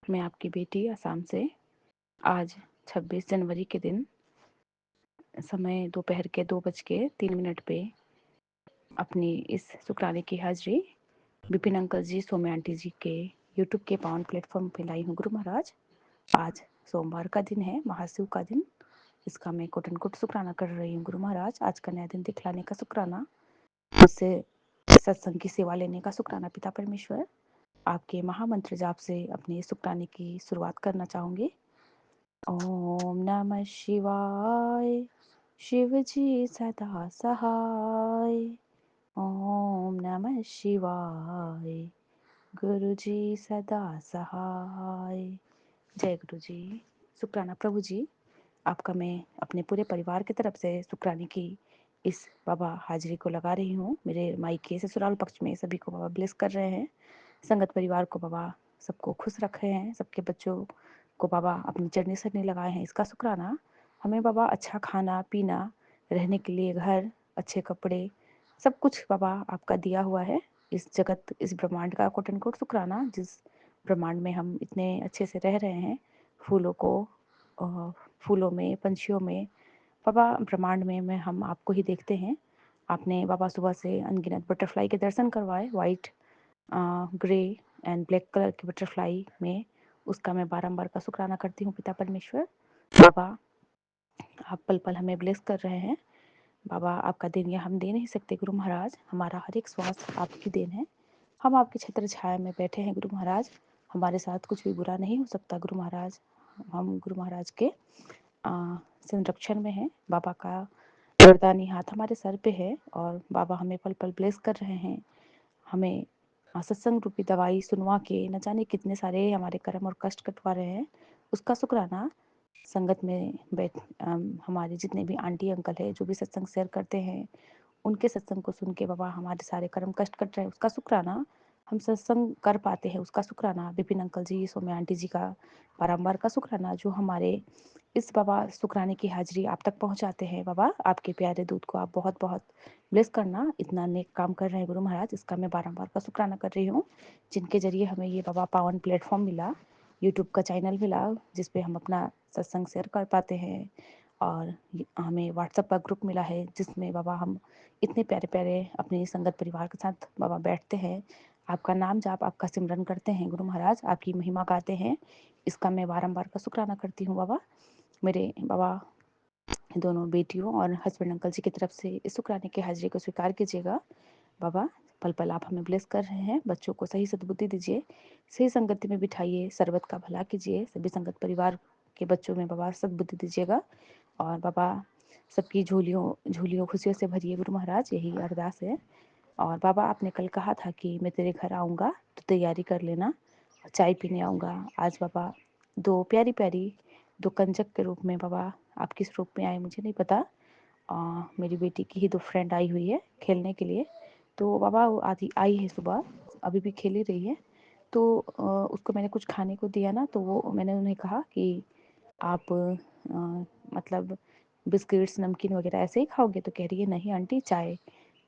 मैं आपकी बेटी असम से आज 26 जनवरी के दिन समय दोपहर के 2:03 पे अपनी इस शुक्राने की हाजिरी विपिन अंकल जी, सौम्या आंटी जी के यूट्यूब के पावन प्लेटफॉर्म पे लाई हूँ। गुरु महाराज, आज सोमवार का दिन है, महाशिव का दिन। इसका मैं कोट एंड कोट शुक्राना कर रही हूँ। गुरु महाराज, आज का नया दिन दिखलाने का शुक्राना, उससे सत्संग की सेवा लेने का शुक्राना। पिता परमेश्वर, आपके महामंत्र जाप से अपने शुक्राने की शुरुआत करना चाहूँगी। ओम नमः शिवाय, शिव जी सदा सहाय। ओम नमः शिवाय, गुरु जी सदा सहाय। जय गुरु जी। शुक्राना प्रभु जी, आपका मैं अपने पूरे परिवार की तरफ से शुक्राने की इस बाबा हाजिरी को लगा रही हूँ। मेरे मायके ससुराल पक्ष में सभी को बाबा ब्लेस कर रहे हैं। संगत परिवार को बाबा सबको खुश रखे हैं। सबके बच्चों को बाबा अपनी चरनी सरनी लगाए हैं। इसका शुक्राना। हमें बाबा अच्छा खाना पीना, रहने के लिए घर, अच्छे कपड़े, सब कुछ बाबा आपका दिया हुआ है। इस जगत, इस ब्रह्मांड का कोट एंड कोट शुक्राना, जिस ब्रह्मांड में हम इतने अच्छे से रह रहे हैं। फूलों को, फूलों में, पंछियों में, बाबा ब्रह्मांड में हम आपको ही देखते हैं। आपने बाबा सुबह से अनगिनत बटरफ्लाई के दर्शन करवाए, white, grey and black colour के बटरफ्लाई में। उसका मैं बारंबार का शुक्राना करती हूँ। पिता परमेश्वर, बाबा आप पल पल हमें ब्लेस कर रहे हैं। बाबा, आपका दिन यह हम दे नहीं सकते गुरु महाराज। हमारा हर एक श्वास आपकी देन है। हम आपके छत्र छाया में बैठे हैं गुरु महाराज। हमारे साथ कुछ भी बुरा नहीं हो सकता गुरु महाराज। हम गुरु महाराज के संरक्षण में हैं। बाबा का वरदानी हाथ हमारे सर पे है और बाबा हमें पल पल ब्लेस कर रहे हैं। हमें सत्संग रूपी दवाई सुनवा के न जाने कितने सारे हमारे कर्म और कष्ट कटवा रहे हैं। उसका शुक्राना। संगत में हमारे जितने भी आंटी अंकल है, जो भी सत्संग शेयर करते हैं, उनके सत्संग को सुन के बाबा हमारे सारे कर्म कष्ट कट रहे हैं। उसका शुक्राना। हम सत्संग कर पाते हैं, उसका शुक्राना। विपिन अंकल जी, सौम्या आंटी जी का बारंबार का शुक्राना, जो हमारे इस बाबा शुक्राने की हाजिरी आप तक पहुंचाते हैं। बाबा, आपके प्यारे दूध को आप बहुत बहुत ब्लेस करना। इतना नेक काम कर रहे हैं गुरु महाराज, इसका मैं बारंबार का शुक्राना कर रही हूँ। जिनके जरिए हमें ये बाबा पावन प्लेटफॉर्म मिला, यूट्यूब का चैनल मिला, जिसपे हम अपना सत्संग शेयर कर पाते हैं। और हमें व्हाट्सएप का ग्रुप मिला है, जिसमें बाबा हम इतने प्यारे प्यारे अपने संगत परिवार के साथ बाबा बैठते हैं, आपका नाम जाप, आपका सिमरन करते हैं गुरु महाराज, आपकी महिमा गाते हैं। इसका मैं बारंबार का शुक्राना करती हूँ बाबा। मेरे बाबा दोनों बेटियों और हस्बैंड अंकल जी की तरफ से इस शुक्राने की हाजिरी को स्वीकार कीजिएगा। बाबा, पल पल आप हमें ब्लेस कर रहे हैं। बच्चों को सही सद्बुद्धि दीजिए, सही संगति में बिठाइए, सर्वत का भला कीजिए। सभी संगत परिवार के बच्चों में बाबा सद्बुद्धि दीजिएगा। और बाबा सबकी झोलियों झोलियों खुशियों से भरिए गुरु महाराज, यही अरदास है। और बाबा, आपने कल कहा था कि मैं तेरे घर आऊँगा तो तैयारी कर लेना, चाय पीने आऊँगा। आज बाबा दो प्यारी प्यारी, दो कंजक के रूप में बाबा आप किस रूप में आए मुझे नहीं पता। मेरी बेटी की ही दो फ्रेंड आई हुई है खेलने के लिए। तो बाबा वो आधी आई है सुबह, अभी भी खेल ही रही है। तो उसको मैंने कुछ खाने को दिया ना, तो वो मैंने उन्हें कहा कि आप मतलब बिस्किट्स नमकीन वगैरह ऐसे ही खाओगे? तो कह रही है नहीं आंटी, चाय।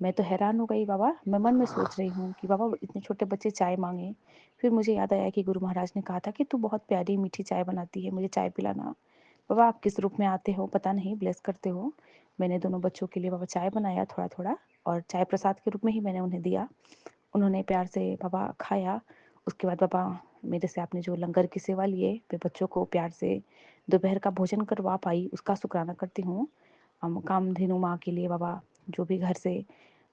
मैं तो हैरान हो गई बाबा। मैं मन में सोच रही हूँ कि बाबा इतने छोटे बच्चे चाय मांगे। फिर मुझे याद आया कि गुरु महाराज ने कहा था कि तू बहुत प्यारी मीठी चाय बनाती है, मुझे चाय पिलाना। बाबा, आप किस रूप में आते हो पता नहीं, ब्लेस करते हो। मैंने दोनों बच्चों के लिए बाबा चाय बनाया थोड़ा थोड़ा, और चाय प्रसाद के रूप में ही मैंने उन्हें दिया। उन्होंने प्यार से बाबा खाया। उसके बाद बाबा मेरे से आपने जो लंगर की सेवा लिए, मैं बच्चों को प्यार से दोपहर का भोजन करवा पाई, उसका शुक्राना करती हूँ। हम कामधेनु माँ के लिए बाबा, जो भी घर से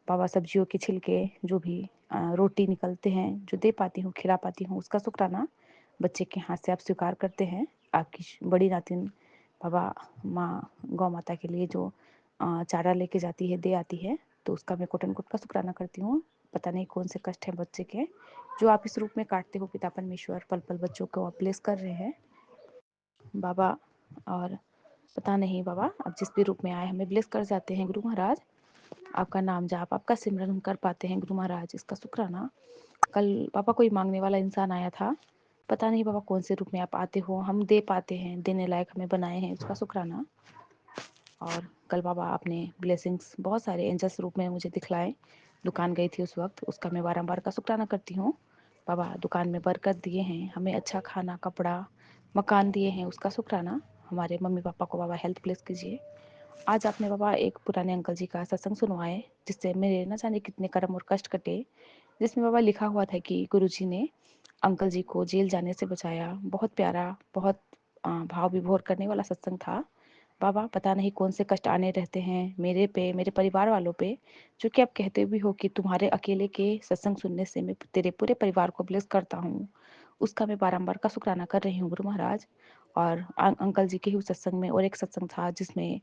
बाबा सब्जियों के छिलके, जो भी रोटी निकलते हैं, जो दे पाती हूँ, खिला पाती हूँ, उसका शुक्राना। बच्चे के हाथ से आप स्वीकार करते हैं। आपकी बड़ी नातिन बाबा माँ गौ माता के लिए जो चारा लेके जाती है, दे आती है, तो उसका मैं कोटन कोट का शुक्राना करती हूँ। पता नहीं कौन से कष्ट हैं बच्चे के, जो आप इस रूप में काटते हो पिता परमेश्वर। पल पल बच्चों को आप ब्लेस कर रहे हैं बाबा। और पता नहीं बाबा, अब जिस भी रूप में आए हमें ब्लेस कर जाते हैं गुरु महाराज। आपका नाम जाप, आपका सिमरन हम कर पाते हैं गुरु महाराज, इसका शुक्राना। कल पापा कोई मांगने वाला इंसान आया था, पता नहीं बाबा कौन से रूप में आप आते हो, हम दे पाते हैं, देने लायक हमें बनाए हैं, उसका शुक्राना। और कल बाबा आपने ब्लेसिंग्स बहुत सारे एंजल्स रूप में मुझे दिखलाए। दुकान गई थी उस वक्त, उसका मैं बारंबार का शुक्राना करती हूँ। बाबा दुकान में बरकत दिए हैं, हमें अच्छा खाना, कपड़ा, मकान दिए हैं, उसका शुक्राना। हमारे मम्मी-पापा को बाबा हेल्थ ब्लेस कीजिए। आज आपने बाबा एक पुराने अंकल जी का सत्संग सुनवाए, जिससे मेरे न जाने कितने कर्म और कष्ट कटे। जिसमें बाबा लिखा हुआ था कि गुरुजी ने अंकल जी को जेल जाने से बचाया। बहुत प्यारा, बहुत भाव विभोर करने वाला सत्संग था। बाबा पता नहीं कौन से कष्ट आने रहते हैं मेरे पे, मेरे परिवार वालों पे, जो कि आप कहते भी हो कि तुम्हारे अकेले के सत्संग सुनने से मैं तेरे पूरे परिवार को ब्लेस करता हूँ। उसका मैं बारंबार का शुक्राना कर रही हूँ गुरु महाराज। और अंकल जी के ही उस सत्संग में और एक सत्संग था जिसमें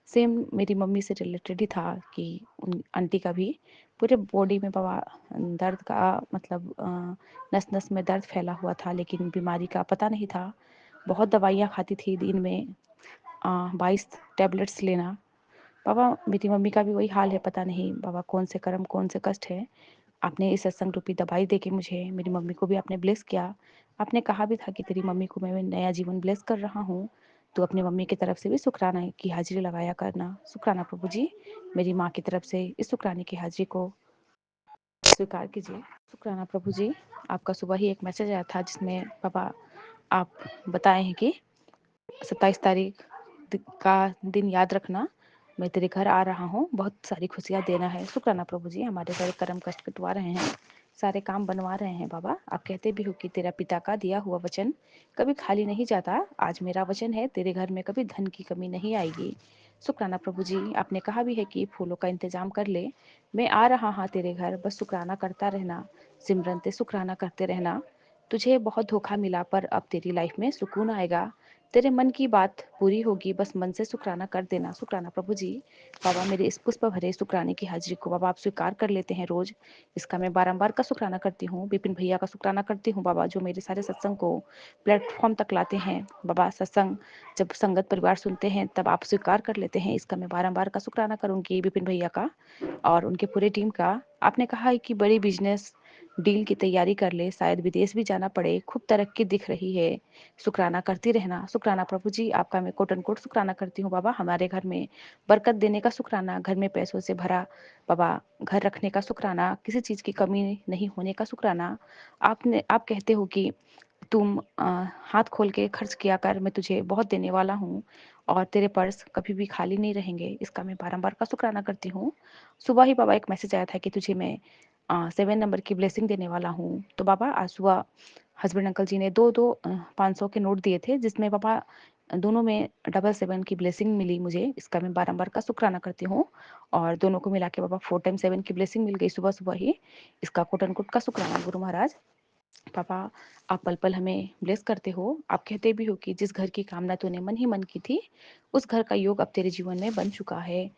सेम मेरी मम्मी से रिलेटेड ही था कि उन आंटी का भी पूरे बॉडी में बाबा दर्द का मतलब नस नस में दर्द फैला हुआ था, लेकिन बीमारी का पता नहीं था। बहुत दवाइयाँ खाती थी, दिन में 22 टैबलेट्स लेना। बाबा मेरी मम्मी का भी वही हाल है, पता नहीं बाबा कौन से कर्म कौन से कष्ट है। आपने इस सत्संग रूपी दवाई दे के मुझे, मेरी मम्मी को भी आपने ब्लेस किया। आपने कहा भी था कि तेरी मम्मी को मैं नया जीवन ब्लेस कर रहा हूँ, तो अपनी मम्मी की तरफ से भी शुक्राना की हाजिरी लगाया करना। शुक्राना प्रभु जी, मेरी माँ की तरफ से इस शुक्राने की हाजिरी को स्वीकार कीजिए। शुक्राना प्रभु जी, आपका सुबह ही एक मैसेज आया था जिसमें बाबा आप बताए हैं कि 27 तारीख का दिन याद रखना, मैं तेरे घर आ रहा हूँ, बहुत सारी खुशियाँ देना है। शुक्राना प्रभु जी, हमारे सारे कर्म कष्ट कटवा रहे हैं, सारे काम बनवा रहे हैं बाबा। आप कहते भी हो कि तेरा पिता का दिया हुआ वचन कभी खाली नहीं जाता। आज मेरा वचन है, तेरे घर में कभी धन की कमी नहीं आएगी। शुक्राना प्रभु जी, आपने कहा भी है कि फूलों का इंतजाम कर ले, मैं आ रहा हाँ तेरे घर, बस शुक्राना करता रहना, सिमरन ते शुक्राना करते रहना। तुझे बहुत धोखा मिला पर अब तेरी लाइफ में सुकून आएगा, तेरे मन की बात पूरी होगी, बस मन से शुक्राना कर देना। शुक्राना प्रभु जी, बाबा मेरे इस पुष्प भरे शुक्राने की हाजिरी को बाबा आप स्वीकार कर लेते हैं रोज। इसका मैं बारंबार का शुक्राना करती हूँ। विपिन भैया का शुक्राना करती हूँ बाबा, जो मेरे सारे सत्संग को प्लेटफॉर्म तक लाते हैं बाबा। सत्संग जब संगत परिवार सुनते हैं तब आप स्वीकार कर लेते हैं, इसका मैं बारंबार का शुक्राना करूंगी विपिन भैया का और उनके पूरे टीम का। आपने कहा है कि बड़ी बिजनेस डील की तैयारी कर ले, शायद विदेश भी जाना पड़े, खूब तरक्की दिख रही है, शुक्राना करती रहना। शुक्राना प्रभु जी, आपका मैं कोट एंड कोट शुक्राना करती हूँ बाबा। हमारे घर में बरकत देने का शुक्राना, घर में पैसों से भरा बाबा घर रखने का शुक्राना, किसी चीज़ की कमी नहीं होने का शुक्राना। आप कहते हो कि तुम हाथ खोल के खर्च किया कर, मैं तुझे बहुत देने वाला हूँ और तेरे पर्स कभी भी खाली नहीं रहेंगे, इसका मैं बारंबार का शुक्राना करती हूँ। सुबह ही बाबा एक मैसेज आया था कि तुझे मैं 7 नंबर की ब्लेसिंग देने वाला हूँ। तो बाबा आज सुबह हस्बैंड अंकल जी ने दो दो 500 के नोट दिए थे, जिसमें बाबा दोनों में 777 की ब्लेसिंग मिली मुझे, इसका मैं बारंबार का शुक्राना करती हूँ। और दोनों को मिला के बाबा 4 टाइम 7 की ब्लेसिंग मिल गई सुबह सुबह ही, इसका कोट एंड कोट का शुक्राना गुरु महाराज। पापा आप पल पल हमें ब्लेस करते हो। आप कहते भी हो कि जिस घर की कामना तूने मन ही मन की थी, उस घर का योग अब तेरे जीवन में बन चुका है।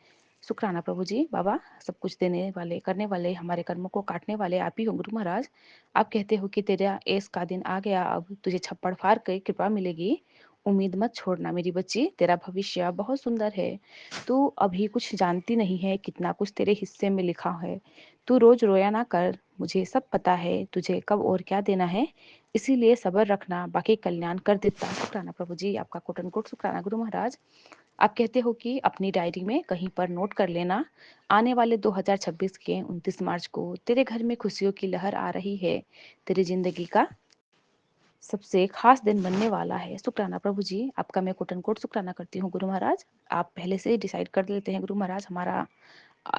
शुक्राना प्रभु जी। बाबा सब कुछ देने वाले, करने वाले, हमारे कर्मों को काटने वाले आप ही हो गुरु महाराज। आप कहते हो कि तेरा ऐस का दिन आ गया, अब तुझे छप्पड़ फाड़ के कृपा मिलेगी। उम्मीद मत छोड़ना मेरी बच्ची, तेरा भविष्य बहुत सुंदर है। तू अभी कुछ जानती नहीं है कितना कुछ तेरे हिस्से में लिखा है। तू रोज रोया ना कर, मुझे सब पता है तुझे कब और क्या देना है, इसीलिए सब्र रखना, बाकी कल्याण कर देता। शुक्राना प्रभु जी, आपका कोट एंड कोट शुक्राना गुरु महाराज। आप कहते हो कि अपनी डायरी में कहीं पर नोट कर लेना, आने वाले 2026 के 29 मार्च को तेरे घर में खुशियों की लहर आ रही है, तेरी जिंदगी का सबसे खास दिन बनने वाला है। शुक्राना प्रभु जी, आपका मैं कोट एंड कोट शुक्राना करती हूँ गुरु महाराज। आप पहले से डिसाइड कर लेते हैं गुरु महाराज हमारा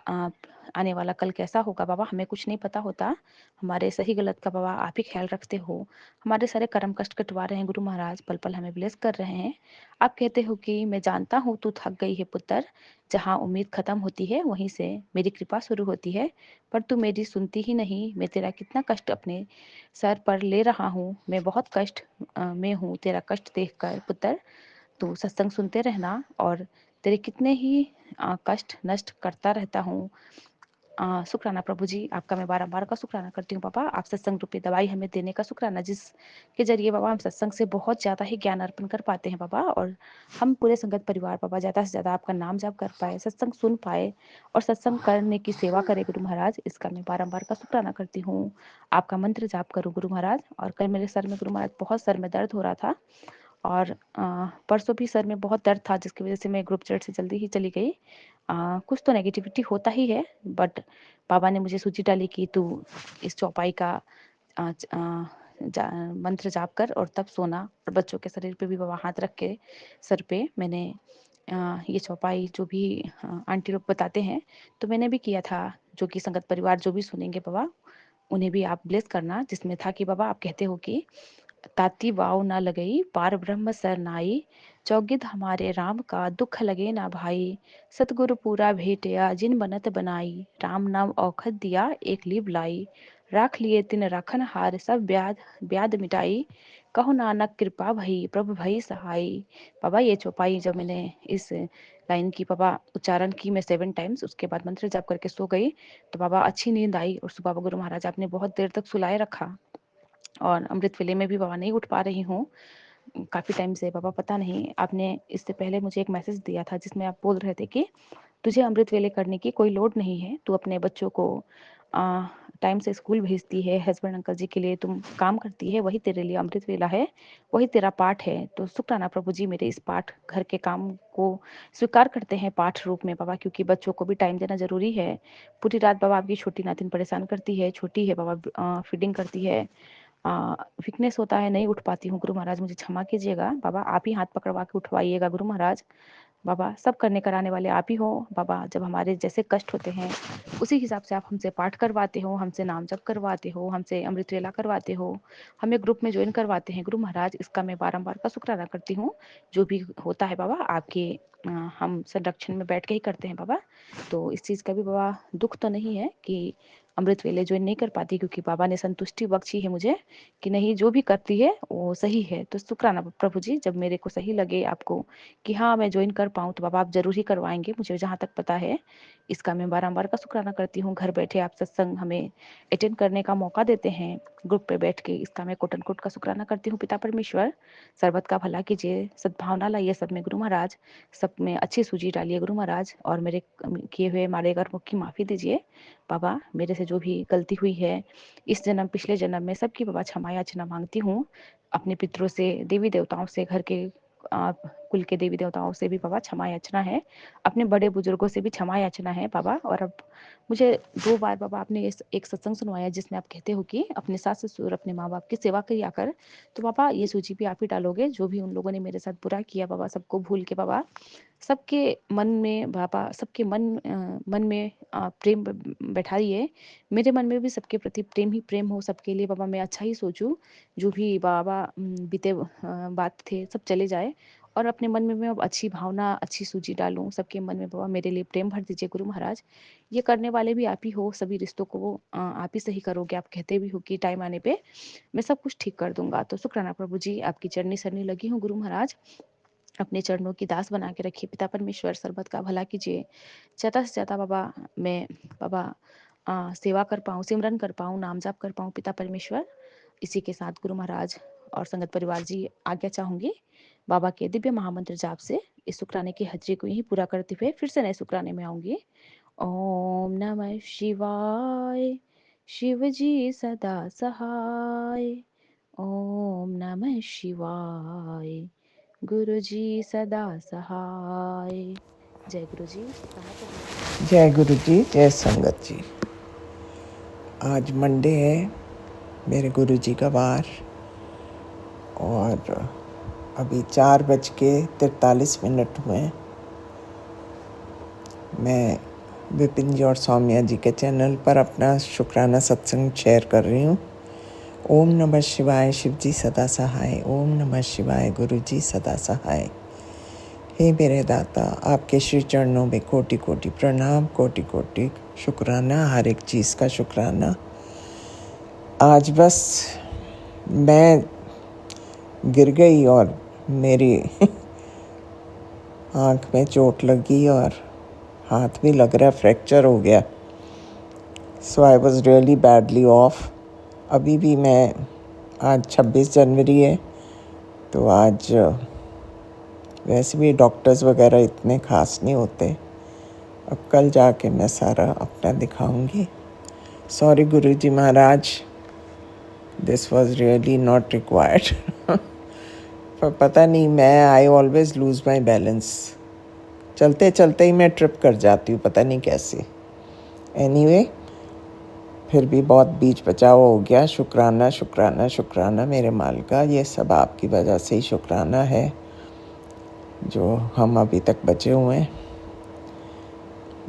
आ, आने वाला कल कैसा होगा बाबा, हमें कुछ नहीं पता होता। हमारे सही गलत का बाबा आप ही ख्याल रखते हो। हमारे सारे कर्म कष्ट कटवा रहे हैं गुरु महाराज, पल पल हमें ब्लेस कर रहे हैं। आप कहते हो कि मैं जानता हूँ तू थक गई है पुत्र, जहाँ उम्मीद खत्म होती है वहीं से मेरी कृपा शुरू होती है, पर तू मेरी सुनती ही नहीं। मैं तेरा कितना कष्ट अपने सर पर ले रहा हूँ, मैं बहुत कष्ट में हूँ तेरा कष्ट देखकर पुत्र। तू सत्संग सुनते रहना और तेरे कितने ही कष्ट नष्ट करता रहता हूँ। शुक्राना प्रभु जी, आपका मैं बारंबार का शुक्राना करती हूँ बाबा। आप सत्संग रूपी दवाई हमें देने का शुक्राना, जिसके जरिए बाबा हम सत्संग से बहुत ज़्यादा ही ज्ञान अर्पण कर पाते हैं बाबा, और हम पूरे संगत परिवार बाबा ज़्यादा से ज़्यादा आपका नाम जाप कर पाए, सत्संग सुन पाए और सत्संग करने की सेवा करे गुरु महाराज, इसका मैं बारंबार का शुक्राना करती हूँ। आपका मंत्र जाप करूँ गुरु महाराज। और कल मेरे सर में गुरु महाराज बहुत सर में दर्द हो रहा था, और परसों भी सर में बहुत दर्द था, जिसकी वजह से मैं ग्रुप चैट से जल्दी ही चली गई। कुछ तो नेगेटिविटी होता ही है, बट बाबा ने मुझे सूची डाली कि तू इस चौपाई का मंत्र जाप कर और तब सोना, और बच्चों के शरीर पे भी बाबा हाथ रख के सर पे मैंने ये चौपाई जो भी आंटी लोग बताते हैं तो मैंने भी किया था। जो कि संगत परिवार जो भी सुनेंगे बाबा उन्हें भी आप ब्लेस करना, जिसमें था कि बाबा आप कहते हो कि ताती वाव ना लगई पार ब्रह्म सर नाई, चौगिद हमारे राम का दुख लगे ना भाई, सतगुरु पूरा भेटिया जिन बनत बनाई, राम नाम औखद दिया एक लिव लाई, राख लिए तिन राखन हार सब ब्याद ब्याद मिटाई, कहो नानक कृपा भई प्रभु भई सहाय। बाबा ये चौपाई जब मैंने इस लाइन की बाबा उच्चारण की मैं 7 टाइम्स, उसके बाद मंत्र जाप करके सो गई तो बाबा अच्छी नींद आई। और सुबह बाबा गुरु महाराज आपने बहुत देर तक सुलाए रखा और अमृत वेले में भी बाबा नहीं उठ पा रही हूँ काफ़ी टाइम से। बाबा पता नहीं, आपने इससे पहले मुझे एक मैसेज दिया था जिसमें आप बोल रहे थे कि तुझे अमृत वेले करने की कोई लोड नहीं है, तू अपने बच्चों को टाइम से स्कूल भेजती है, हस्बैंड अंकल जी के लिए तुम काम करती है, वही तेरे लिए अमृत वेला है, वही तेरा पाठ है। तो शुक्राना प्रभु जी मेरे इस पाठ घर के काम को स्वीकार करते हैं पाठ रूप में बाबा, क्योंकि बच्चों को भी टाइम देना जरूरी है। पूरी रात बाबा आपकी छोटी नातिन परेशान करती है, छोटी है बाबा, फीडिंग करती है, वीकनेस होता है, नहीं उठ पाती हूँ। गुरु महाराज मुझे क्षमा कीजिएगा बाबा, आप ही हाथ पकड़वा के उठवाइएगा गुरु महाराज। बाबा सब करने कराने वाले आप ही हो बाबा, जब हमारे जैसे कष्ट होते हैं उसी हिसाब से आप हमसे पाठ करवाते हो, हमसे नाम जप करवाते हो, हमसे अमृत वेला करवाते हो, हमें ग्रुप में ज्वाइन करवाते हैं गुरु महाराज। इसका मैं बारंबार का शुक्राना करती हूँ। जो भी होता है बाबा आपके हम संरक्षण में बैठ के ही करते हैं बाबा। तो इस चीज़ का भी बाबा दुख तो नहीं है कि अमृत वेले ज्वाइन नहीं कर पाती, क्योंकि बाबा ने संतुष्टि बख्शी है मुझे कि नहीं जो भी करती है वो सही है। तो शुक्राना प्रभु जी, जब मेरे को सही लगे आपको कि हाँ मैं ज्वाइन कर पाऊँ तो बाबा आप जरूर ही करवाएंगे, मुझे जहाँ तक पता है। इसका मैं बारंबार का शुक्राना करती हूँ। घर बैठे आप सत्संग हमें अटेंड करने का मौका देते हैं ग्रुप पे बैठ के, इसका मैं कोटन कोट का शुक्राना करती हूँ। पिता परमेश्वर सर्वत का भला कीजिए, सद्भावना लाइए सब में गुरु महाराज, सब में अच्छी सूझी डालिए गुरु महाराज, और मेरे किए हुए मारे कर्मों की माफ़ी दीजिए बाबा। मेरे से जो भी गलती हुई है इस जन्म पिछले जन्म में सबकी बाबा क्षमा याचना मांगती हूँ। अपने पितरों से, देवी देवताओं से, घर के कुल के देवी देवताओं से भी बाबा क्षमा याचना है, अपने बड़े बुजुर्गों से भी क्षमा याचना है बाबा। और अब मुझे 2 बार बाबा आपने एक सत्संग सुनवाया जिसमें आप कहते हो कि अपने सास ससुर अपने माँ बाप की सेवा किया कर। तो बाबा ये सूची भी आप ही डालोगे, जो भी उन लोगों ने मेरे साथ बुरा किया बाबा, सबको भूल के बाबा, सबके मन में बाबा, सबके मन में प्रेम बैठाइए। मेरे मन में भी सबके प्रति प्रेम ही प्रेम हो, सबके लिए बाबा मैं अच्छा ही सोचूं। जो भी बाबा बीते बात थे सब चले जाए, और अपने मन में मैं अब अच्छी भावना, अच्छी सूझी डालूं सबके मन में बाबा। मेरे लिए प्रेम भर दीजिए गुरु महाराज। ये करने वाले भी आप ही हो, सभी रिश्तों को आप ही सही करोगे। आप कहते भी हो कि टाइम आने पे मैं सब कुछ ठीक कर दूंगा। तो शुक्राना प्रभु जी, आपकी चरनी सरनी लगी हूँ गुरु महाराज। अपने चरणों की दास बना के रखिए पिता परमेश्वर, सर्वत का भला कीजिए। ज़्यादा से ज़्यादा बाबा मैं बाबा सेवा कर पाऊँ, सिमरन कर पाऊँ, नाम जाप कर पाऊँ पिता परमेश्वर। इसी के साथ गुरु महाराज और संगत परिवार जी आज्ञा चाहूँगी बाबा के दिव्य महामंत्र जाप से। इस शुक्राने की हजरी को यही पूरा करते हुए फिर से नए शुक्राने में आऊँगी। ओम नमः शिवाय, शिव जी सदा सहाय। ओम नमः शिवाय, गुरु जी सदा सहाय। जय गुरु जी। जय गुरु जी, जय संगत जी। आज मंडे है, मेरे गुरु जी का वार, और अभी 4:43 हुए। मैं विपिन जी और सौम्या जी के चैनल पर अपना शुक्राना सत्संग शेयर कर रही हूँ। ओम नमः शिवाय, शिव जी सदा सहाय। ओम नमः शिवाय, गुरु जी सदा सहाय। हे मेरे दाता, आपके श्री चरणों में कोटि कोटि प्रणाम, कोटि कोटि शुक्राना, हर एक चीज़ का शुक्राना। आज बस मैं गिर गई और मेरी आँख में चोट लगी और हाथ भी लग रहा फ्रैक्चर हो गया। So I was really badly off. अभी भी मैं, आज 26 जनवरी है, तो आज वैसे भी डॉक्टर्स वगैरह इतने खास नहीं होते। अब कल जाके मैं सारा अपना दिखाऊंगी। Sorry Guruji Maharaj, this was really not required. पर पता नहीं, मैं I always lose my balance. चलते चलते ही मैं ट्रिप कर जाती हूँ, पता नहीं कैसे। एनीवे, फिर भी बहुत बीच बचाव हो गया। शुक्राना शुक्राना शुक्राना मेरे मालिका, ये सब आपकी वजह से ही शुक्राना है जो हम अभी तक बचे हुए हैं।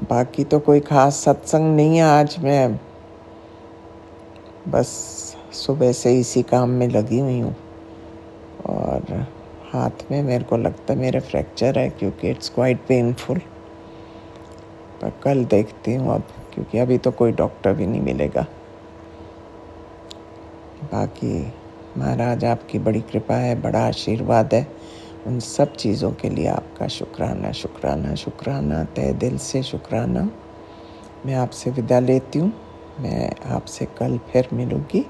बाकी तो कोई ख़ास सत्संग नहीं है आज। मैं बस सुबह से इसी काम में लगी हुई हूँ और हाथ में मेरे को लगता है मेरे फ्रैक्चर है, क्योंकि इट्स क्वाइट पेनफुल। पर कल देखती हूँ अब, क्योंकि अभी तो कोई डॉक्टर भी नहीं मिलेगा। बाकी महाराज आपकी बड़ी कृपा है, बड़ा आशीर्वाद है। उन सब चीज़ों के लिए आपका शुक्राना शुक्राना शुक्राना, तहे दिल से शुक्राना। मैं आपसे विदा लेती हूँ। मैं आपसे कल फिर मिलूँगी।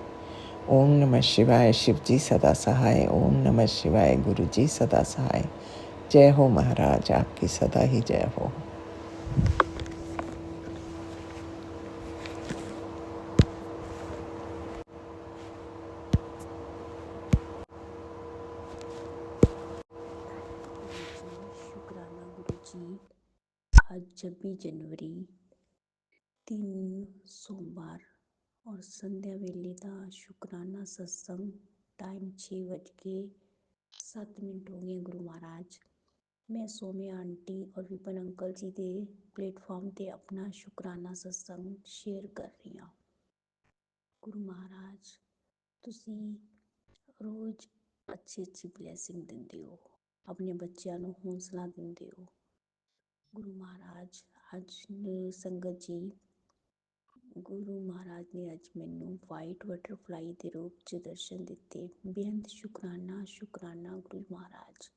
ओम नमः शिवाय। शिव जी सदा सहाय। ओम नमः शिवाय। गुरु जी सदा सहाय। जय हो महाराज, आपकी सदा ही जय हो। शुक्राना गुरु जी। आज 26 जनवरी दिन सोमवार और संध्या वेले का शुक्राना सत्संग। टाइम 6:07 हो गए गुरु महाराज। मैं सौम्या आंटी और विपन अंकल जी के प्लेटफॉर्म ते अपना शुक्राना सत्संग शेयर कर रही हूँ। गुरु महाराज तुसी रोज़ अच्छी ब्लैसिंग दिंदे हो, अपने बच्चों को हौसला दिंदे हो। गुरु महाराज आज संगत जी, गुरु महाराज ने अज मैनू वाइट बटरफ्लाई के रूप च दर्शन दिते। बेहद शुक्राना शुक्राना गुरु महाराज।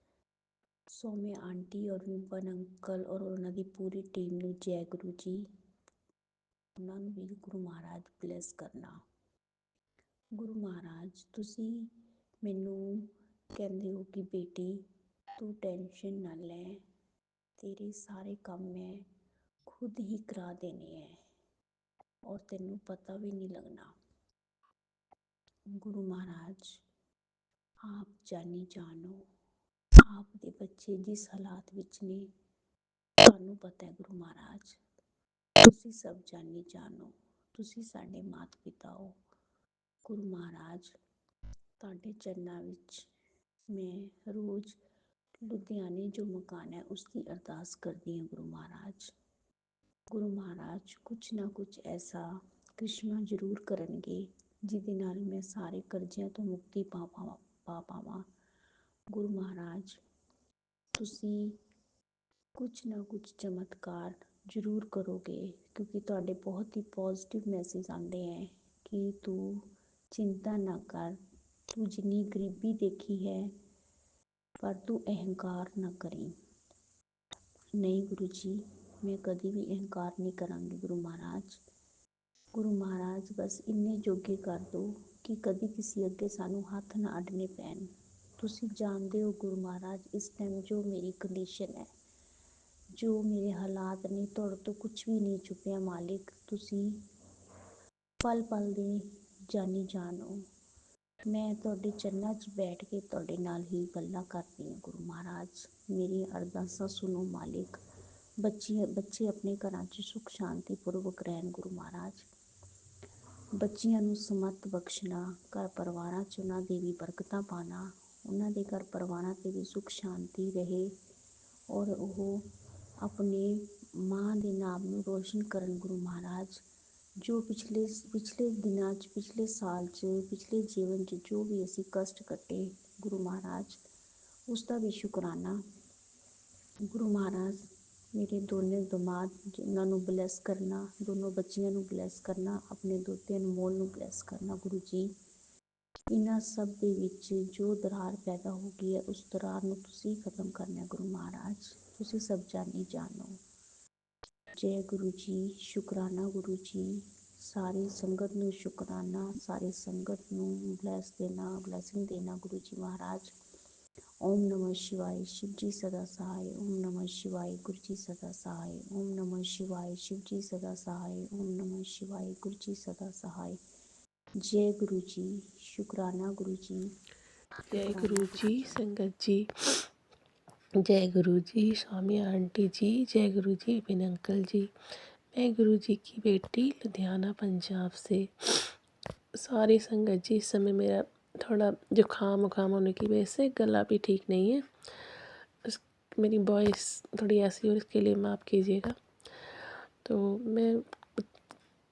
सौम्या आंटी और विपन अंकल और उन्होंने पूरी टीम नू जय गुरु जी। उन्होंने भी गुरु महाराज ब्लैस करना। गुरु महाराज तुसी मैनू कहते हो कि बेटी तू टेंशन ना ले, तेरे सारे काम मैं खुद ही करा देने हैं और तेनू पता भी नहीं लगना। गुरु महाराज आप जानी जानो, आप दे बच्चे जिस हालात विच ने तुहानू पता है। गुरु महाराज तुसी सब जानी जानो, तुसी साडे माता पिता हो। गुरु महाराज तुहाडे चरनां विच मैं रोज़ लुधियाने जो मकान है उसकी अरदास करती हूँ। गुरु महाराज कुछ ना कुछ ऐसा कृष्णा जरूर करनगे जिहदे नाल मैं सारे कर्जियां तो मुक्ति पा पावां। गुरु महाराज तुसी कुछ ना कुछ चमत्कार जरूर करोगे, क्योंकि तुहाडे बहुत ही पॉजिटिव मैसेज आते हैं कि तू चिंता ना कर, तू जिन्नी गरीबी देखी है पर तू अहंकार ना करी। नहीं गुरु जी, मैं कभी भी अहंकार नहीं करांगी। गुरु महाराज बस इन्ने जोगे कर दो कि कभी किसी अगे सानू हथ ना अडने पैन। तुसी जानते हो गुरु महाराज इस टाइम जो मेरी कंडीशन है, जो मेरे हालात ने, तुहाडे तो कुछ भी नहीं छुपिया मालिक। तुसी पल पल दे जानी जानो। मैं तुहाडे चरनां 'च बैठ के तुहाडे नाल ही गल्लां करदी हां। गुरु महाराज मेरी अरदासां सुनो मालिक। बच्चे अपने घरां 'ਚ सुख शांति पूर्वक रहन। गुरु महाराज ਬੱਚਿਆਂ ਨੂੰ ਸਮਤ ਬਖਸ਼ਣਾ, ਘਰ ਪਰਿਵਾਰਾਂ 'ਚ ਉਹਨਾਂ ਦੀ ਵੀ ਬਰਕਤਾਂ ਪਾਣਾ, ਉਹਨਾਂ ਦੇ ਘਰ ਪਰਿਵਾਰਾਂ 'ਤੇ ਵੀ ਸੁੱਖ ਸ਼ਾਂਤੀ ਰਹੇ ਔਰ ਉਹ ਆਪਣੇ ਮਾਂ ਦੇ ਨਾਮ ਨੂੰ ਰੋਸ਼ਨ ਕਰਨ। ਗੁਰੂ ਮਹਾਰਾਜ ਜੋ ਪਿਛਲੇ ਦਿਨਾਂ 'ਚ, ਪਿਛਲੇ ਸਾਲ 'ਚ, ਪਿਛਲੇ ਜੀਵਨ 'ਚ ਜੋ ਵੀ ਅਸੀਂ ਕਸ਼ਟ ਕੱਟੇ ਗੁਰੂ ਮਹਾਰਾਜ ਉਸ ਦਾ ਵੀ ਸ਼ੁਕਰਾਨਾ। ਗੁਰੂ ਮਹਾਰਾਜ ਮੇਰੇ ਦੋਨੇ ਦਮਾਦ ਉਹਨਾਂ ਨੂੰ ਬਲੈਸ ਕਰਨਾ, ਦੋਨੋਂ ਬੱਚੀਆਂ ਨੂੰ ਬਲੈਸ ਕਰਨਾ, ਆਪਣੇ ਦੋਤੇ ਅਨਮੋਲ ਨੂੰ ਬਲੈਸ ਕਰਨਾ। ਗੁਰੂ ਜੀ ਇਹਨਾਂ ਸਭ ਦੇ ਵਿੱਚ ਜੋ ਦਰਾਰ ਪੈਦਾ ਹੋ ਗਈ ਹੈ ਉਸ ਦਰਾਰ ਨੂੰ ਤੁਸੀਂ ਖਤਮ ਕਰਨਾ। ਗੁਰੂ ਮਹਾਰਾਜ ਤੁਸੀਂ ਸਭ ਜਾਣੀ ਜਾਣੋ। ਜੈ ਗੁਰੂ ਜੀ। ਸ਼ੁਕਰਾਨਾ ਗੁਰੂ ਜੀ। ਸਾਰੀ ਸੰਗਤ ਨੂੰ ਸ਼ੁਕਰਾਨਾ, ਸਾਰੀ ਸੰਗਤ ਨੂੰ ਬਲੈਸ ਦੇਣਾ, ਬਲੈਸਿੰਗ ਦੇਣਾ। ਗੁਰੂ ਜੀ ਮਹਾਰਾਜ ओम नमः शिवाय। शिव जी सदा सहाय। ओम नमः शिवाय। गुरु जी सदा सहाय। ओम नमः शिवाय। शिव जी सदा सहाय। ओम नमः शिवाय। गुरु जी सदा सहाय। जय गुरु जी। शुक्राना गुरु जी। जय गुरु जी। संगत जी जय गुरु जी। स्वामी आंटी जी जय गुरु जी। विपिन अंकल जी मैं गुरुजी की बेटी लुधियाना पंजाब से। सॉरी संगत जी, इस समय मेरा थोड़ा जुकाम उखाम होने की वजह से गला भी ठीक नहीं है। मेरी वॉइस थोड़ी ऐसी हो, इसके लिए माफ़ कीजिएगा। तो मैं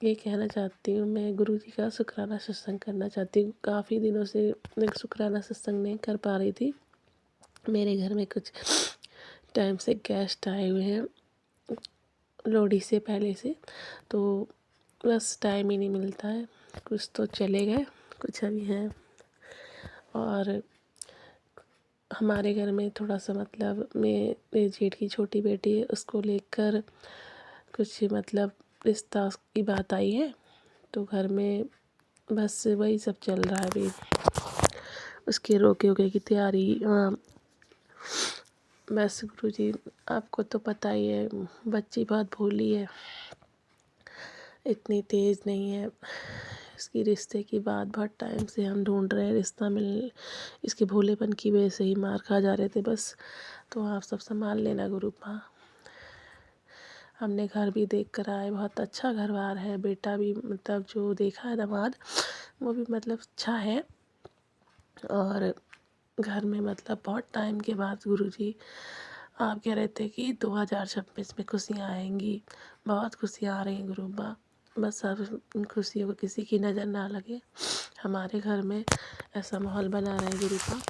ये कहना चाहती हूँ, मैं गुरुजी का शुक्राना सत्संग करना चाहती हूँ। काफ़ी दिनों से मैं शुक्राना सत्संग नहीं कर पा रही थी। मेरे घर में कुछ टाइम से गेस्ट आए हुए हैं लोहड़ी से पहले से, तो बस टाइम ही नहीं मिलता है। कुछ तो चले गए, कुछ अभी हैं। और हमारे घर में थोड़ा सा मतलब मेरे जेठ की छोटी बेटी है, उसको लेकर कुछ मतलब रिश्ता की बात आई है। तो घर में बस वही सब चल रहा है अभी, उसके रोके की तैयारी। बस गुरुजी, आपको तो पता ही है, बच्ची बहुत भोली है, इतनी तेज़ नहीं है। इसकी रिश्ते की बात बहुत टाइम से हम ढूंढ रहे हैं, रिश्ता मिल इसके भोलेपन की वजह से ही मार खा जा रहे थे बस। तो आप सब संभाल लेना गुरुपा। हमने घर भी देख कर आए, बहुत अच्छा घर बार है। बेटा भी मतलब जो देखा है दामाद, वो भी मतलब अच्छा है। और घर में मतलब बहुत टाइम के बाद गुरुजी आप कह रहे थे कि 2026 में खुशियाँ आएंगी। बहुत खुशियाँ आ रही हैं गुरुबा। बस अब इन खुशियों को किसी की नज़र ना लगे, हमारे घर में ऐसा माहौल बना रहे गुरुबा,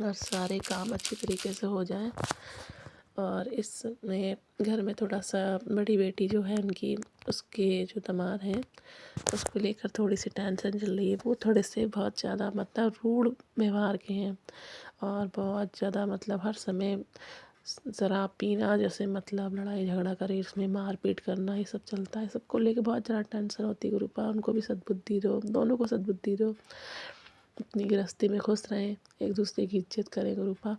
और सारे काम अच्छी तरीके से हो जाएं। और इसमें घर में थोड़ा सा बड़ी बेटी जो है उनकी, उसके जो दामाद हैं, उसको लेकर थोड़ी सी टेंशन चल रही है। वो थोड़े से बहुत ज़्यादा मतलब रूढ़ व्यवहार के हैं, और बहुत ज़्यादा मतलब हर समय शराब पीना, जैसे मतलब लड़ाई झगड़ा करे, इसमें मार पीट करना, ये सब चलता है। सबको लेके बहुत ज़्यादा टेंशन होती है गुरुपा। उनको भी सद्बुद्धि दो, दोनों को सद्बुद्धि दो, अपनी गृहस्थी में खुश रहें, एक दूसरे की इज्जत करें गुरुपा।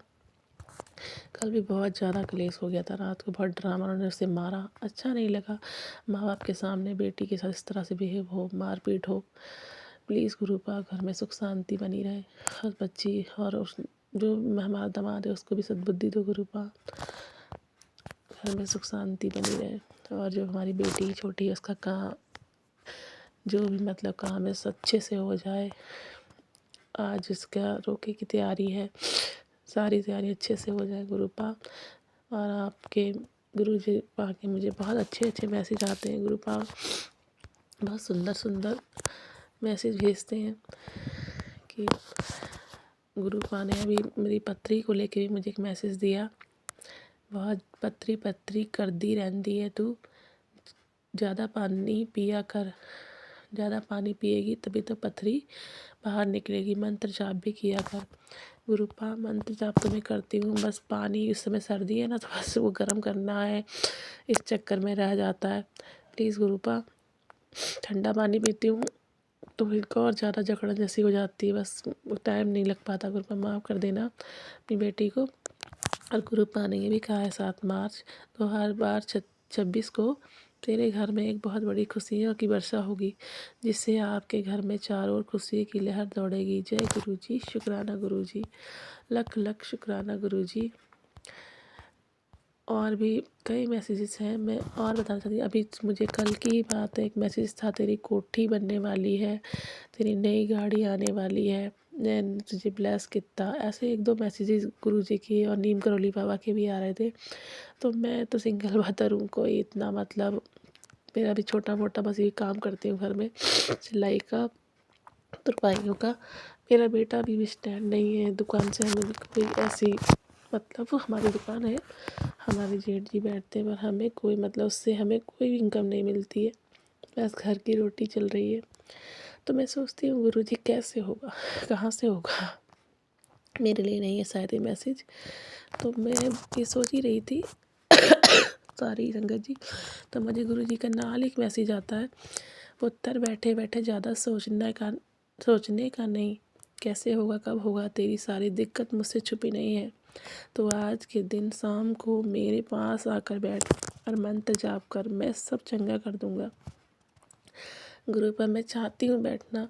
कल भी बहुत ज़्यादा क्लेश हो गया था, रात को बहुत ड्रामा, उन्होंने उसे मारा, अच्छा नहीं लगा। माँ बाप के सामने बेटी के साथ इस तरह से बिहेव हो, मारपीट हो। प्लीज़ गुरुपा, घर में सुख शांति बनी रहे। हर बच्ची और उस जो हमारा दामाद है उसको भी सद्बुद्धि दो गुरुपा, घर में सुख शांति बनी रहे। और जो हमारी बेटी छोटी है, उसका काम जो भी मतलब काम है अच्छे से हो जाए। आज इसका रोके की तैयारी है, सारी तैयारी अच्छे से हो जाए गुरुपा। और आपके गुरुजी आके मुझे बहुत अच्छे अच्छे मैसेज आते हैं गुरुपा, बहुत सुंदर सुंदर मैसेज भेजते हैं कि गुरुपा ने अभी मेरी पत्री को लेके भी मुझे एक मैसेज दिया। बहुत पत्री पत्री कर दी रहती है तू, ज़्यादा पानी पिया कर, ज़्यादा पानी पिएगी तभी तो पथरी बाहर निकलेगी। मंत्र जाप भी किया कर गुरुपा। मंत्र जाप तो मैं करती हूँ, बस पानी इस समय सर्दी है ना, तो बस वो गर्म करना है, इस चक्कर में रह जाता है। प्लीज़ गुरुपा, ठंडा पानी पीती हूँ तो फिर और ज़्यादा जकड़न जैसी हो जाती है, बस टाइम नहीं लग पाता। गुरुपा माफ़ कर देना अपनी बेटी को। और गुरुपा ने ये भी कहा है 7 मार्च तो हर बार 26 को तेरे घर में एक बहुत बड़ी खुशियों की वर्षा होगी, जिससे आपके घर में चारों ओर खुशी की लहर दौड़ेगी। जय गुरुजी। शुक्राना गुरुजी, लख लख शुक्राना गुरुजी। और भी कई मैसेजेस हैं, मैं और बताना चाहती हूँ। अभी मुझे कल की ही बात है, एक मैसेज था, तेरी कोठी बनने वाली है, तेरी नई गाड़ी आने वाली है, देन तुझे ब्लेस कितना, ऐसे 1-2 मैसेजेस गुरुजी की और नीम करौली बाबा के भी आ रहे थे। तो मैं तो सिंगल मदर हूँ, कोई इतना मतलब मेरा भी छोटा मोटा बस ये काम करती हूँ घर में, सिलाई का, तुरपाइयों का। मेरा बेटा भी स्टैंड नहीं है, दुकान से हमें कोई ऐसी मतलब वो हमारी दुकान है, हमारे जेठ जी बैठते हैं, पर हमें कोई मतलब उससे हमें कोई इनकम नहीं मिलती है, बस घर की रोटी चल रही है। तो मैं सोचती हूँ गुरुजी कैसे होगा, कहाँ से होगा। मेरे लिए नहीं है शायद ये मैसेज, तो मैं ये सोच ही रही थी सारी संगत जी। तो मुझे गुरुजी का नाल एक मैसेज आता है, उत्तर बैठे बैठे ज़्यादा सोचने का नहीं, कैसे होगा कब होगा, तेरी सारी दिक्कत मुझसे छुपी नहीं है। तो आज के दिन शाम को मेरे पास आकर बैठ और मंत्र जाप कर, मैं सब चंगा कर दूंगा। गुरु पर मैं चाहती हूँ बैठना,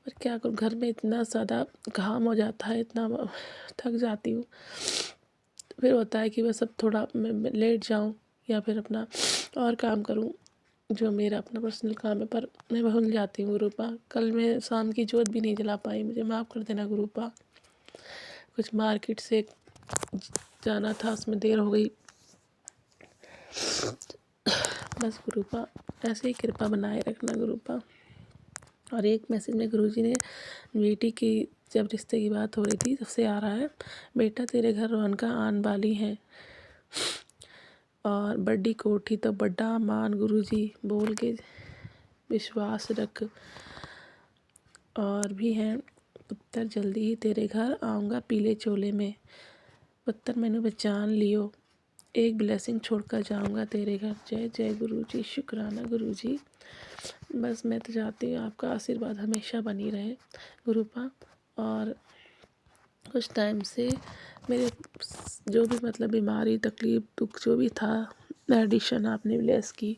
पर क्या करूँ, घर में इतना ज़्यादा घाम हो जाता है, इतना थक जाती हूँ। फिर होता है कि बस अब थोड़ा मैं लेट जाऊँ या फिर अपना और काम करूं जो मेरा अपना पर्सनल काम है, पर मैं भूल जाती हूँ गुरुपा। कल मैं शाम की जोत भी नहीं जला पाई, मुझे माफ़ कर देना गुरुपा। कुछ मार्केट से जाना था, उसमें देर हो गई। बस गुरुपा ऐसे ही कृपा बनाए रखना गुरुपा। और एक मैसेज में गुरुजी ने बेटी की जब रिश्ते की बात हो रही थी तब से आ रहा है, बेटा तेरे घर रौनका आन वाली है और बड़ी कोठी तो बड़ा मान, गुरुजी बोल के विश्वास रख। और भी हैं, पुत्र जल्दी ही तेरे घर आऊँगा पीले चोले में, पुत्र मैंने पहचान लियो, एक ब्लेसिंग छोड़कर जाऊँगा तेरे घर। जय जय गुरुजी, शुक्राना गुरुजी। बस मैं तो चाहती हूँ आपका आशीर्वाद हमेशा बनी रहे गुरुपा। और कुछ टाइम से मेरे जो भी मतलब बीमारी तकलीफ़ दुख जो भी था, मेडिशन आपने ब्लेस की,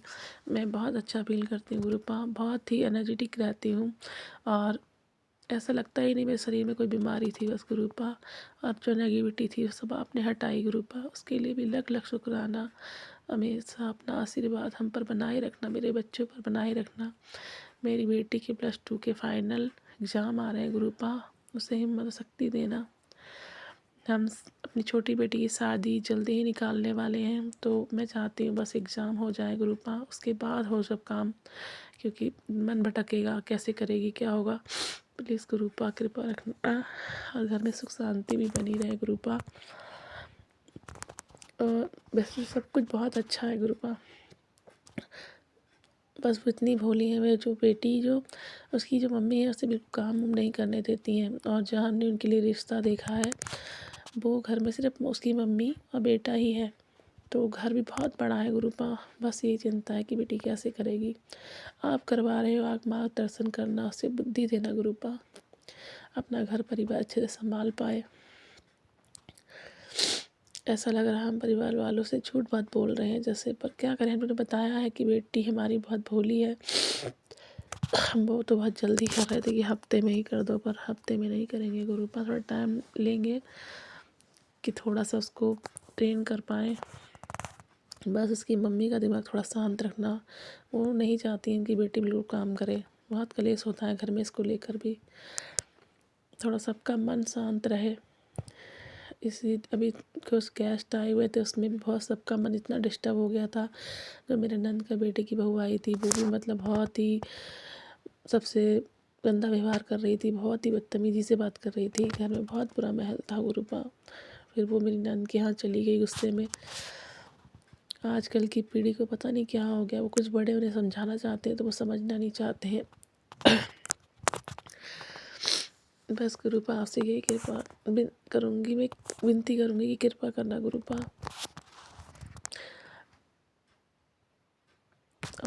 मैं बहुत अच्छा फील करती हूँ गुरुपा। बहुत ही एनर्जेटिक रहती हूँ और ऐसा लगता ही नहीं मेरे शरीर में कोई बीमारी थी बस गुरुपा। और जो नेगेटिविटी थी वो सब आपने हटाई गुरुपा, उसके लिए भी लख लख शुक्राना। हमेशा अपना आशीर्वाद हम पर बनाए रखना, मेरे बच्चों पर बनाए रखना। मेरी बेटी के +2 के फाइनल एग्ज़ाम आ रहे हैं गुरुपा, उसे हिम्मत और शक्ति देना। हम अपनी छोटी बेटी की शादी जल्दी ही निकालने वाले हैं, तो मैं चाहती हूँ बस एग्ज़ाम हो जाए गुरुपा, उसके बाद हो सब काम, क्योंकि मन भटकेगा, कैसे करेगी क्या होगा। प्लीज़ गुरुपा कृपा रखना और घर में सुख शांति भी बनी रहे गुरुपा। और वैसे सब कुछ बहुत अच्छा है गुरुपा, बस वो इतनी भोली है। मेरी जो बेटी जो उसकी जो मम्मी है उसे बिल्कुल काम नहीं करने देती हैं। और जहाँ हमने उनके लिए रिश्ता देखा है वो घर में सिर्फ उसकी मम्मी और बेटा ही है, तो घर भी बहुत बड़ा है गुरुपा। बस यही चिंता है कि बेटी कैसे करेगी। आप करवा रहे हो, आप मार्गदर्शन करना, उसे बुद्धि देना गुरुपा, अपना घर परिवार अच्छे से संभाल पाए। ऐसा लग रहा है हम परिवार वालों से झूठ बात बोल रहे हैं जैसे, पर क्या करें, हमने बताया है कि बेटी हमारी बहुत भोली है। वो तो बहुत जल्दी कर रहे थे कि हफ्ते में ही कर दो, पर हफ्ते में नहीं करेंगे गुरुपा, थोड़ा टाइम लेंगे कि थोड़ा सा उसको ट्रेन कर पाएँ। बस उसकी मम्मी का दिमाग थोड़ा शांत रखना, वो नहीं चाहती हैं कि बेटी बिल्कुल काम करे, बहुत कलेश होता है घर में इसको लेकर भी। थोड़ा सबका मन शांत रहे। इसी अभी कुछ गेस्ट आए हुए थे, उसमें भी बहुत सबका मन इतना डिस्टर्ब हो गया था। जो मेरे नंद का बेटे की बहू आई थी वो भी मतलब बहुत ही सबसे गंदा व्यवहार कर रही थी, बहुत ही बदतमीज़ी से बात कर रही थी, घर में बहुत बुरा महल था गुरुपा। फिर वो मेरी नंद के यहाँ चली गई गुस्से में। आजकल की पीढ़ी को पता नहीं क्या हो गया, वो कुछ बड़े उन्हें समझाना चाहते हैं तो वो समझना नहीं चाहते हैं। बस गुरुपा आपसे यही कृपा करूँगी, मैं विनती करूँगी कि कृपा करना गुरुपा।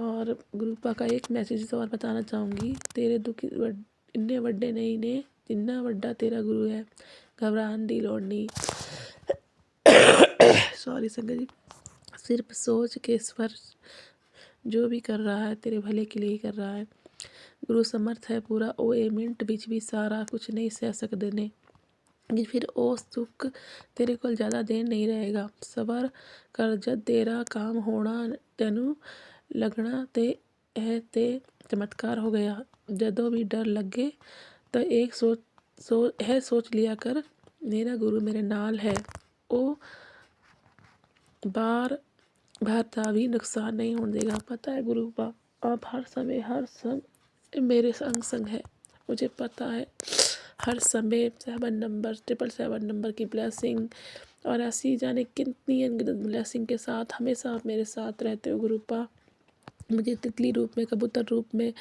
और गुरुपा का एक मैसेज और बताना चाहूँगी, तेरे दुख इन्ने वड्डे नहीं ने जिन्ना वड्डा तेरा गुरु है, घबरान दी लोड़ नहीं। सॉरी संगत जी, सिर्फ सोच के स्वर जो भी कर रहा है तेरे भले के लिए ही कर रहा है। गुरु समर्थ है पूरा, ओ ए मिनट बिच भी सारा कुछ नहीं सह सकते ने, कि फिर ओ सुख तेरे को ज़्यादा देर नहीं रहेगा। सबर कर जद तेरा काम होना तेनू लगना ते है ते चमत्कार हो गया। जदों भी डर लगे तो एक सोच लिया कर, मेरा गुरु मेरे नाल है, ओ बार भरता भी नुकसान नहीं होने देगा। पता है गुरु बा, आप हर समय मेरे संग है, मुझे पता है। हर समय 7 नंबर 777 की ब्लेसिंग और ऐसी जाने कितनी अनगिनत ब्लेसिंग के साथ हमेशा आप मेरे साथ रहते हो गुरुपा। मुझे तितली रूप में, कबूतर रूप में,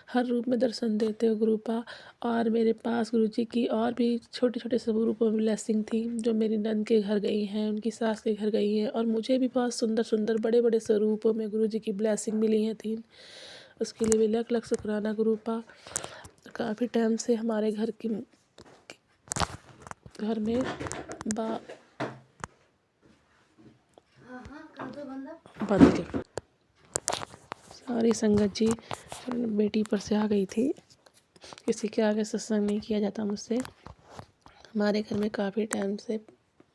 हर रूप में दर्शन देते हो गुरुपा। और मेरे पास गुरुजी की और भी छोटे छोटे स्वरूपों में ब्लेसिंग थी, जो मेरी नंद के घर गई हैं, उनकी सास के घर गई हैं, और मुझे भी बहुत सुंदर सुंदर बड़े बड़े स्वरूपों में गुरुजी की ब्लेसिंग मिली हैं 3। उसके लिए भी लख लख शुक्राना गुरुपा। काफ़ी टाइम से हमारे घर में बंद सॉरी संगत जी, बेटी पर से आ गई थी, किसी के आगे सत्संग नहीं किया जाता मुझसे। हमारे घर में काफ़ी टाइम से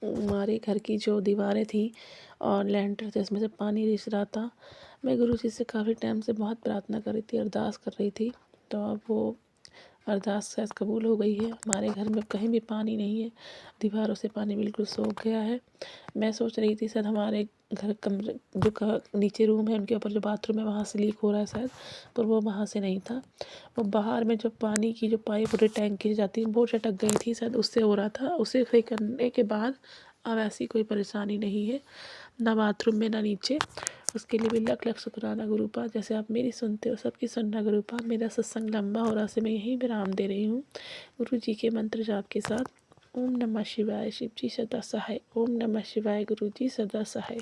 हमारे घर की जो दीवारें थी और लेंटर थे उसमें से पानी रिस रहा था, मैं गुरु जी से काफ़ी टाइम से बहुत प्रार्थना कर रही थी, अरदास कर रही थी, तो अब वो अरदास शायद कबूल हो गई है। हमारे घर में कहीं भी पानी नहीं है, दीवारों से पानी बिल्कुल सूख गया है। मैं सोच रही थी शायद हमारे घर कमरे जो नीचे रूम है उनके ऊपर जो बाथरूम है वहाँ से लीक हो रहा है शायद, पर वो वहाँ से नहीं था। वो बाहर में जो पानी की जो पाइप पूरे टैंक की जाती है वो चटक गई थी शायद, उससे हो रहा था। उसे सही करने के बाद अब ऐसी कोई परेशानी नहीं है, ना बाथरूम में ना नीचे। उसके लिए भी लख लख शुक्राना गुरुपा। जैसे आप मेरी सुनते हो सबकी सुनना गुरुपा। मेरा सत्संग लंबा हो रहा से मैं यहीं विराम दे रही हूँ गुरु जी के मंत्र जाप के साथ। ओम नमः शिवाय। शिव जी सदा सहाय। ओम नमः शिवाय। गुरु जी सदा सहाय।